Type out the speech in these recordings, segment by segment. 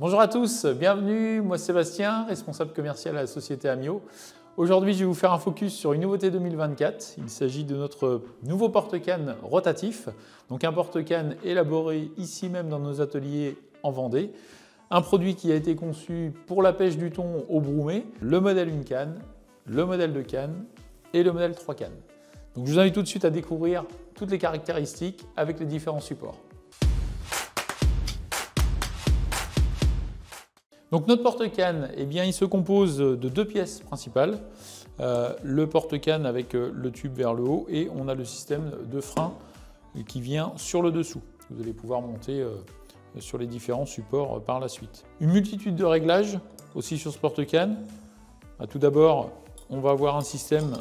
Bonjour à tous, bienvenue, moi Sébastien, responsable commercial à la société Amio. Aujourd'hui, je vais vous faire un focus sur une nouveauté 2024. Il s'agit de notre nouveau porte-canne rotatif, donc un porte-canne élaboré ici même dans nos ateliers en Vendée. Un produit qui a été conçu pour la pêche du thon au Broumet, le modèle une canne, le modèle 2 cannes et le modèle 3 cannes. Donc je vous invite tout de suite à découvrir toutes les caractéristiques avec les différents supports. Donc notre porte-canne, il se compose de deux pièces principales. Le porte-canne avec le tube vers le haut et on a le système de frein qui vient sur le dessous. Vous allez pouvoir monter sur les différents supports par la suite. Une multitude de réglages aussi sur ce porte-canne. Tout d'abord, on va avoir un système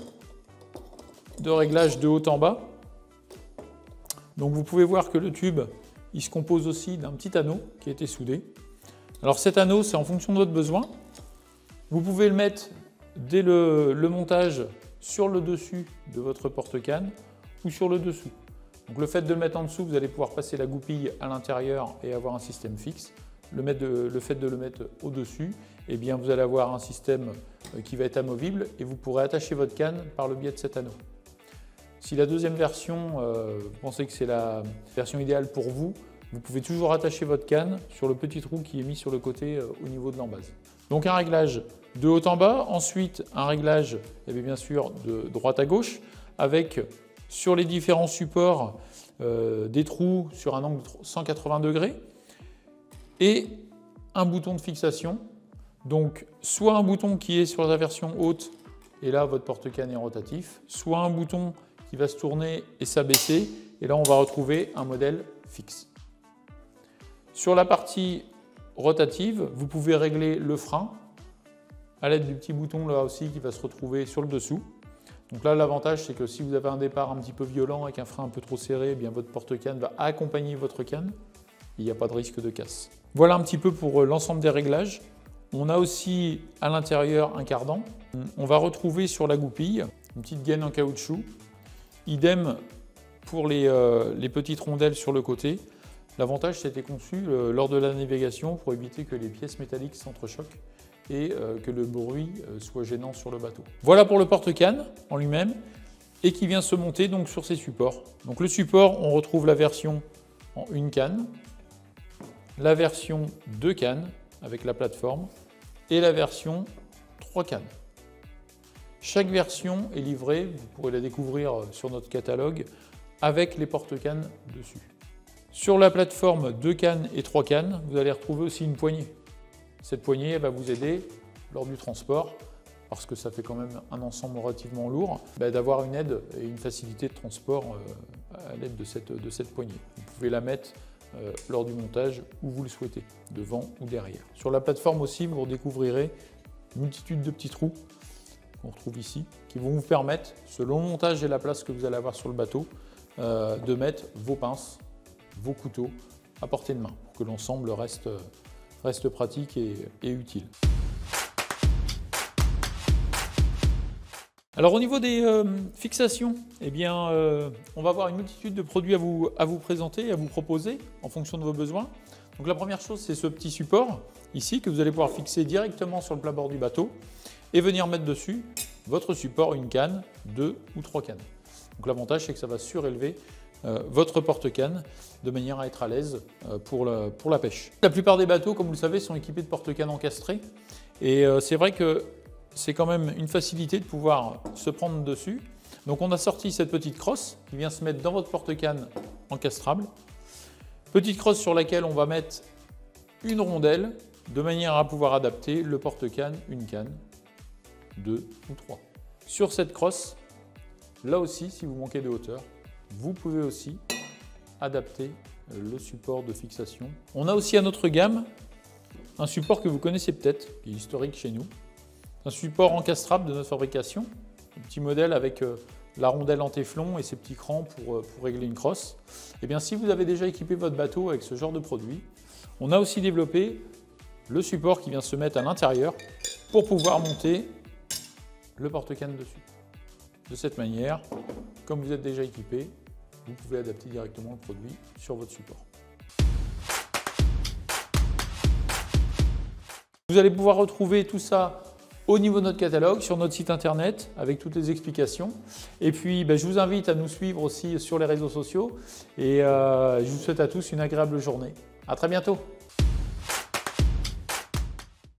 de réglage de haut en bas. Donc vous pouvez voir que le tube, il se compose aussi d'un petit anneau qui a été soudé. Alors cet anneau, c'est en fonction de votre besoin. Vous pouvez le mettre dès le montage sur le dessus de votre porte-canne ou sur le dessous. Donc le fait de le mettre en dessous, vous allez pouvoir passer la goupille à l'intérieur et avoir un système fixe. Le fait de le mettre au-dessus, vous allez avoir un système qui va être amovible et vous pourrez attacher votre canne par le biais de cet anneau. Si la deuxième version, vous pensez que c'est la version idéale pour vous, vous pouvez toujours attacher votre canne sur le petit trou qui est mis sur le côté au niveau de l'embase. Donc un réglage de haut en bas, ensuite un réglage bien sûr de droite à gauche avec sur les différents supports des trous sur un angle de 180 degrés et un bouton de fixation. Donc soit un bouton qui est sur la version haute et là votre porte-canne est rotatif, soit un bouton qui va se tourner et s'abaisser et là on va retrouver un modèle fixe. Sur la partie rotative, vous pouvez régler le frein à l'aide du petit bouton là aussi qui va se retrouver sur le dessous. Donc là, l'avantage, c'est que si vous avez un départ un petit peu violent avec un frein un peu trop serré, votre porte-canne va accompagner votre canne. Il n'y a pas de risque de casse. Voilà un petit peu pour l'ensemble des réglages. On a aussi à l'intérieur un cardan. On va retrouver sur la goupille une petite gaine en caoutchouc. Idem pour les petites rondelles sur le côté. L'avantage, c'était conçu lors de la navigation pour éviter que les pièces métalliques s'entrechoquent et que le bruit soit gênant sur le bateau. Voilà pour le porte-canne en lui-même et qui vient se monter donc sur ces supports. Donc le support, on retrouve la version en une canne, la version 2 cannes avec la plateforme et la version 3 cannes. Chaque version est livrée, vous pourrez la découvrir sur notre catalogue, avec les porte-cannes dessus. Sur la plateforme 2 cannes et 3 cannes, vous allez retrouver aussi une poignée. Cette poignée elle va vous aider lors du transport, parce que ça fait quand même un ensemble relativement lourd, d'avoir une aide et une facilité de transport à l'aide de cette poignée. Vous pouvez la mettre lors du montage où vous le souhaitez, devant ou derrière. Sur la plateforme aussi, vous découvrirez une multitude de petits trous qu'on retrouve ici, qui vont vous permettre, selon le montage et la place que vous allez avoir sur le bateau, de mettre vos pinces, vos couteaux à portée de main pour que l'ensemble reste pratique et utile. Alors au niveau des fixations, on va avoir une multitude de produits à vous présenter, à vous proposer en fonction de vos besoins. Donc la première chose, c'est ce petit support ici que vous allez pouvoir fixer directement sur le plat-bord du bateau et venir mettre dessus votre support, une canne, 2 ou 3 cannes. Donc l'avantage, c'est que ça va surélever votre porte-canne de manière à être à l'aise pour la pêche. La plupart des bateaux, comme vous le savez, sont équipés de porte-canne encastrés et c'est vrai que c'est quand même une facilité de pouvoir se prendre dessus. Donc on a sorti cette petite crosse qui vient se mettre dans votre porte-canne encastrable. Petite crosse sur laquelle on va mettre une rondelle de manière à pouvoir adapter le porte-canne, une canne, 2 ou 3. Sur cette crosse, là aussi, si vous manquez de hauteur, vous pouvez aussi adapter le support de fixation. On a aussi à notre gamme un support que vous connaissez peut-être, qui est historique chez nous. Un support encastrable de notre fabrication, un petit modèle avec la rondelle en téflon et ses petits crans pour régler une crosse. Si vous avez déjà équipé votre bateau avec ce genre de produit, on a aussi développé le support qui vient se mettre à l'intérieur pour pouvoir monter le porte-canne dessus. De cette manière, comme vous êtes déjà équipé, vous pouvez adapter directement le produit sur votre support. Vous allez pouvoir retrouver tout ça au niveau de notre catalogue, sur notre site internet, avec toutes les explications. Et puis, je vous invite à nous suivre aussi sur les réseaux sociaux. Et je vous souhaite à tous une agréable journée. À très bientôt.